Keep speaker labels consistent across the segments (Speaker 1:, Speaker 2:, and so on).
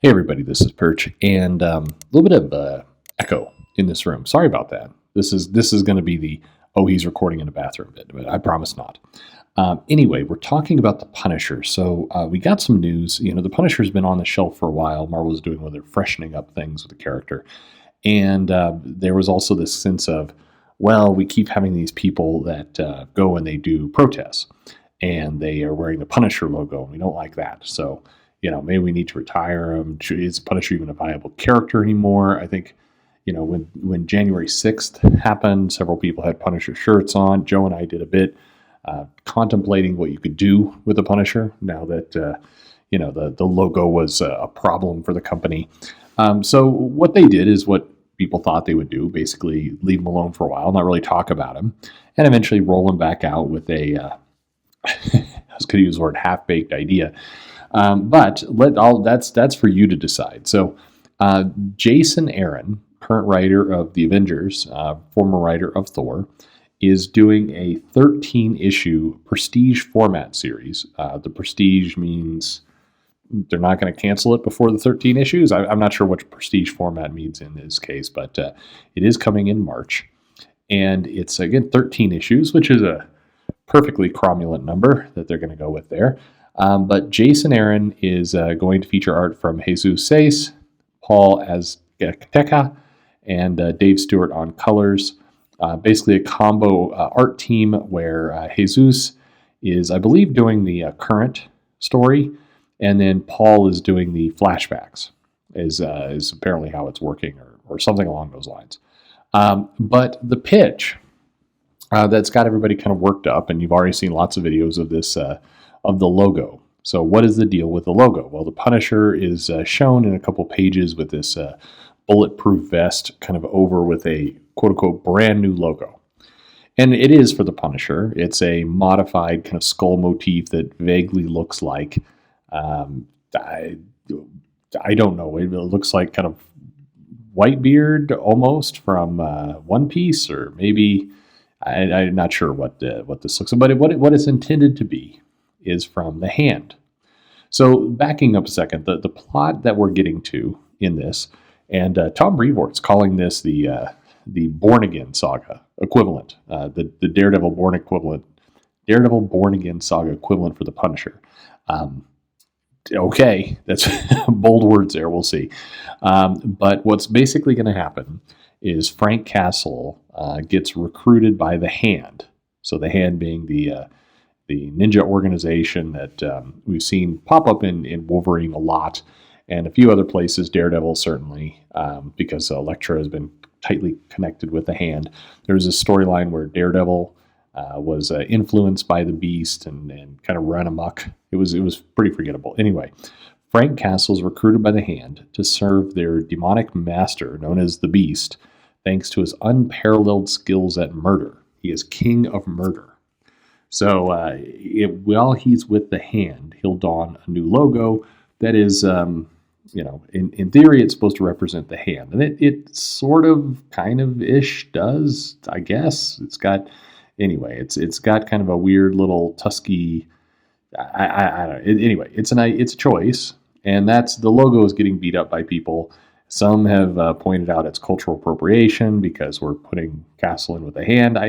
Speaker 1: Hey everybody, this is Perch, and a little bit of echo in this room. Sorry about that. This is going to be the he's recording in a bathroom bit, but I promise not. Anyway, we're talking about the Punisher. So we got some news. The Punisher's been on the shelf for a while. Marvel's doing where they're freshening up things with the character, and there was also this sense of, well, we keep having these people that go and they do protests, and they are wearing the Punisher logo, and we don't like that. So maybe we need to retire him. Is Punisher even a viable character anymore? I think, when January 6th happened, several people had Punisher shirts on. Joe and I did a bit contemplating what you could do with the Punisher now that, the logo was a problem for the company. So what they did is what people thought they would do, basically leave him alone for a while, not really talk about him, and eventually roll him back out with a, I was going to use the word half-baked idea. But that's for you to decide. So Jason Aaron, current writer of the Avengers, former writer of Thor, is doing a 13-issue Prestige format series. The Prestige means they're not going to cancel it before the 13 issues. I'm not sure what Prestige format means in this case, but it is coming in March. And it's, again, 13 issues, which is a perfectly cromulent number that they're going to go with there. But Jason Aaron is going to feature art from Jesus Sace, Paul Azteca, and Dave Stewart on colors. Basically a combo art team where Jesus is, I believe, doing the current story, and then Paul is doing the flashbacks, is apparently how it's working, or something along those lines. But the pitch that's got everybody kind of worked up, and you've already seen lots of videos of this, of the logo. So what is the deal with the logo? Well, the Punisher is shown in a couple pages with this bulletproof vest kind of over with a quote-unquote brand new logo. And it is for the Punisher. It's a modified kind of skull motif that vaguely looks like, I don't know, it looks like kind of Whitebeard almost from One Piece, or maybe, I'm not sure what this looks like, but what it's intended to be is from the Hand. So backing up a second, the plot that we're getting to in this, and Tom Brevoort's calling this the Born Again saga equivalent, the Daredevil Born Again saga equivalent for the Punisher. Okay, that's bold words there. We'll see. But what's basically going to happen is Frank Castle gets recruited by the Hand. So the Hand being the ninja organization that we've seen pop up in Wolverine a lot, and a few other places, Daredevil certainly, because Elektra has been tightly connected with the Hand. There's a storyline where Daredevil was influenced by the Beast and kind of ran amok. It was pretty forgettable. Anyway, Frank Castle is recruited by the Hand to serve their demonic master, known as the Beast, thanks to his unparalleled skills at murder. He is king of murder. So while he's with the Hand, he'll don a new logo that is, in theory, it's supposed to represent the Hand. And it sort of, kind of ish does, I guess. It's got kind of a weird little tusky, I don't know. Anyway, it's a choice. And the logo is getting beat up by people. Some have pointed out it's cultural appropriation because we're putting Castle in with the Hand.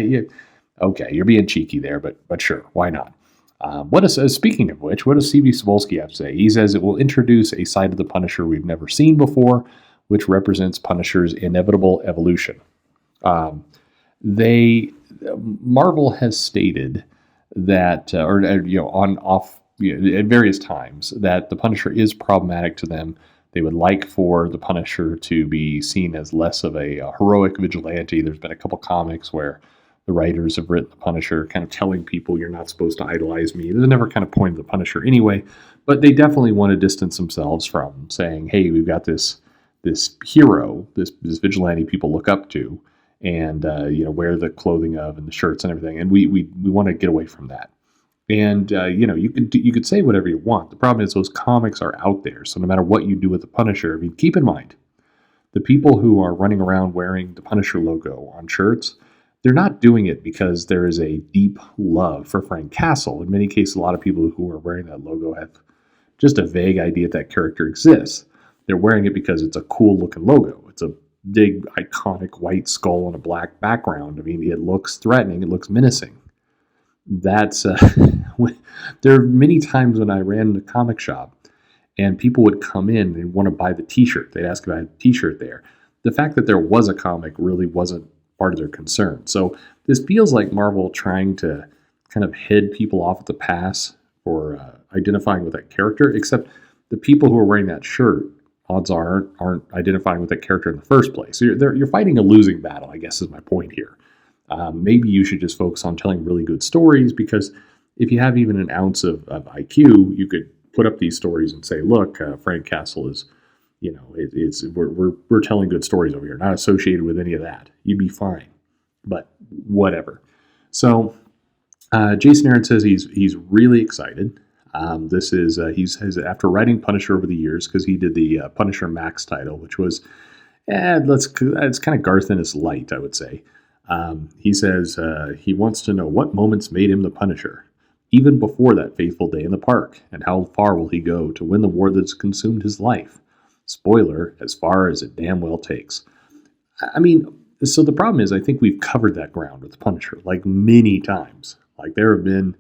Speaker 1: Okay, you're being cheeky there, but sure, why not? Speaking of which, what does C.B. Cebulski have to say? He says it will introduce a side of the Punisher we've never seen before, which represents Punisher's inevitable evolution. Marvel has stated that, at various times, that the Punisher is problematic to them. They would like for the Punisher to be seen as less of a heroic vigilante. There's been a couple comics where the writers have written the Punisher kind of telling people you're not supposed to idolize me. They never kind of pointed the Punisher anyway, but they definitely want to distance themselves from saying, hey, we've got this hero, this vigilante people look up to, and wear the clothing of and the shirts and everything, and we want to get away from that. And you could say whatever you want. The problem is those comics are out there, so no matter what you do with the Punisher, I mean, keep in mind, the people who are running around wearing the Punisher logo on shirts, they're not doing it because there is a deep love for Frank Castle. In many cases, a lot of people who are wearing that logo have just a vague idea that character exists. They're wearing it because it's a cool looking logo. It's a big, iconic white skull on a black background. I mean, it looks threatening. It looks menacing. That's there are many times when I ran the comic shop and people would come in and want to buy the T-shirt. They'd ask if I had a T-shirt there. The fact that there was a comic really wasn't part of their concern. So this feels like Marvel trying to kind of head people off at the pass for identifying with that character, except the people who are wearing that shirt, odds are, aren't identifying with that character in the first place. So you're fighting a losing battle, I guess is my point here. Maybe you should just focus on telling really good stories, because if you have even an ounce of IQ, you could put up these stories and say, look, Frank Castle is, we're telling good stories over here, not associated with any of that. You'd be fine, but whatever. So Jason Aaron says he's really excited. This is he's after writing Punisher over the years, because he did the Punisher Max title, which was it's kind of Garth Ennis light, I would say. He says he wants to know what moments made him the Punisher, even before that fateful day in the park, and how far will he go to win the war that's consumed his life. Spoiler, as far as it damn well takes. I mean, so the problem is, I think we've covered that ground with the Punisher like many times. Like, there have been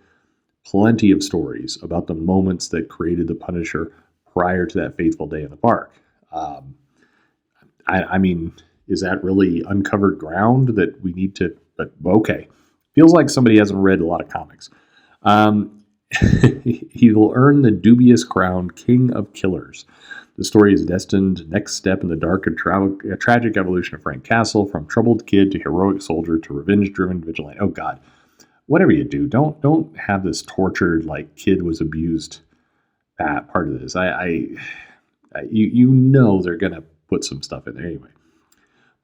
Speaker 1: plenty of stories about the moments that created the Punisher prior to that fateful day in the park. I mean, is that really uncovered ground that we need to? But okay, feels like somebody hasn't read a lot of comics. He will earn the dubious crown King of Killers. The story is destined next step in the dark and tragic evolution of Frank Castle, from troubled kid to heroic soldier to revenge-driven vigilante. Oh God, whatever you do, don't have this tortured, like, kid was abused part of this. You know they're gonna put some stuff in there anyway.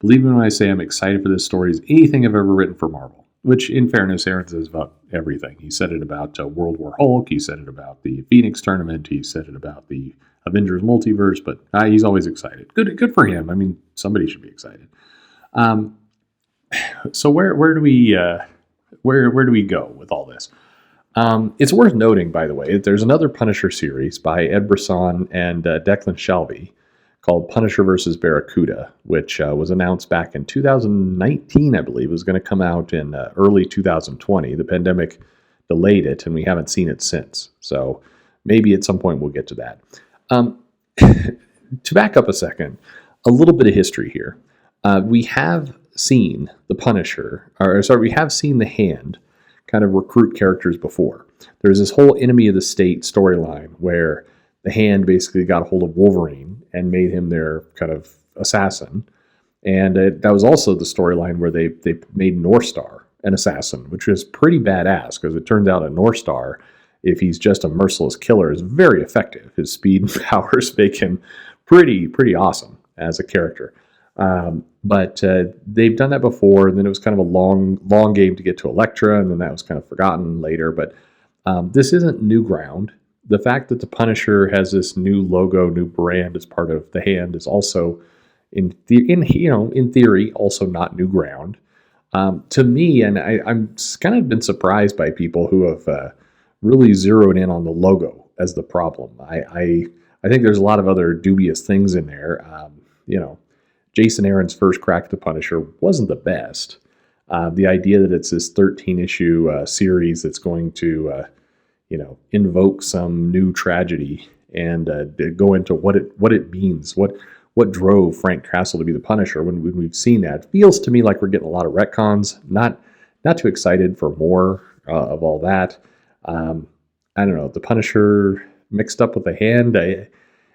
Speaker 1: Believe me when I say I'm excited for this story as anything I've ever written for Marvel. Which, in fairness, Aaron says about everything. He said it about World War Hulk. He said it about the Phoenix Tournament. He said it about the Avengers Multiverse. But he's always excited. Good for him. I mean, somebody should be excited. So where do we go with all this? It's worth noting, by the way, there's another Punisher series by Ed Brisson and Declan Shalvey called Punisher vs. Barracuda, which was announced back in 2019, I believe. It was going to come out in early 2020. The pandemic delayed it, and we haven't seen it since. So maybe at some point we'll get to that. To back up a second, a little bit of history here. We have seen the Punisher, we have seen the Hand kind of recruit characters before. There's this whole Enemy of the State storyline where the Hand basically got a hold of Wolverine and made him their kind of assassin. And that was also the storyline where they made Northstar an assassin, which was pretty badass, because it turns out a Northstar, if he's just a merciless killer, is very effective. His speed and powers make him pretty awesome as a character. But they've done that before, and then it was kind of a long game to get to Elektra, and then that was kind of forgotten later. But this isn't new ground. The fact that the Punisher has this new logo, new brand as part of the Hand is also, in theory, also not new ground. To me, and I'm kind of been surprised by people who have really zeroed in on the logo as the problem. I think there's a lot of other dubious things in there. Jason Aaron's first crack at the Punisher wasn't the best. The idea that it's this 13-issue series that's going to invoke some new tragedy and go into what it means, what drove Frank Castle to be the Punisher. When we've seen that, it feels to me like we're getting a lot of retcons. Not too excited for more of all that. I don't know, the Punisher mixed up with the Hand.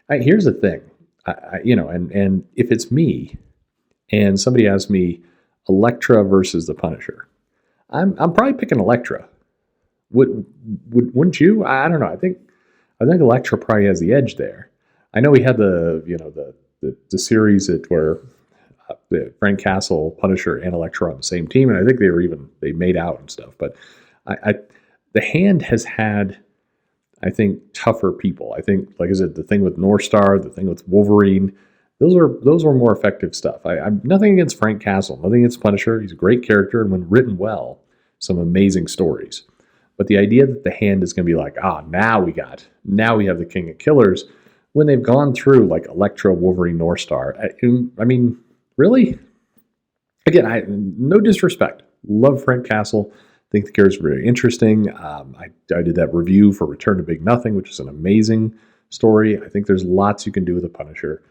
Speaker 1: Here's the thing, and if it's me, and somebody asks me Elektra versus the Punisher, I'm probably picking Elektra. Wouldn't you? I don't know. I think Elektra probably has the edge there. I know we had the series where Frank Castle, Punisher, and Elektra on the same team, and I think they made out and stuff. But the Hand has had, I think, tougher people. I think, like I said, the thing with Northstar, the thing with Wolverine, those were more effective stuff. I'm nothing against Frank Castle, nothing against Punisher. He's a great character, and when written well, some amazing stories. But the idea that the Hand is going to be like, now we have the King of Killers, when they've gone through like Electro, Wolverine, North Star. I mean, really? Again, no disrespect. Love Frank Castle. Think the character is very interesting. I did that review for Return to Big Nothing, which is an amazing story. I think there's lots you can do with the Punisher,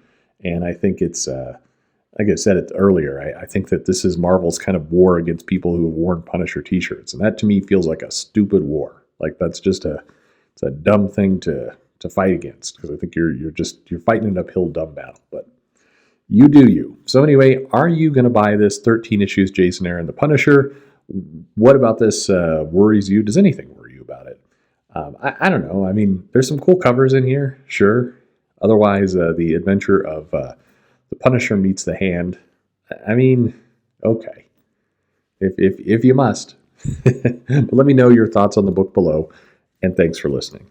Speaker 1: and I think it's like I said it earlier. I think that this is Marvel's kind of war against people who have worn Punisher T-shirts, and that to me feels like a stupid war. Like that's just it's a dumb thing to fight against, because I think you're fighting an uphill dumb battle, but. You do you. So anyway, are you going to buy this 13 issues Jason Aaron the Punisher? What about this worries you? Does anything worry you about it? I don't know. I mean, there's some cool covers in here, sure. Otherwise, the adventure of the Punisher meets the Hand. I mean, okay, if you must. But let me know your thoughts on the book below, and thanks for listening.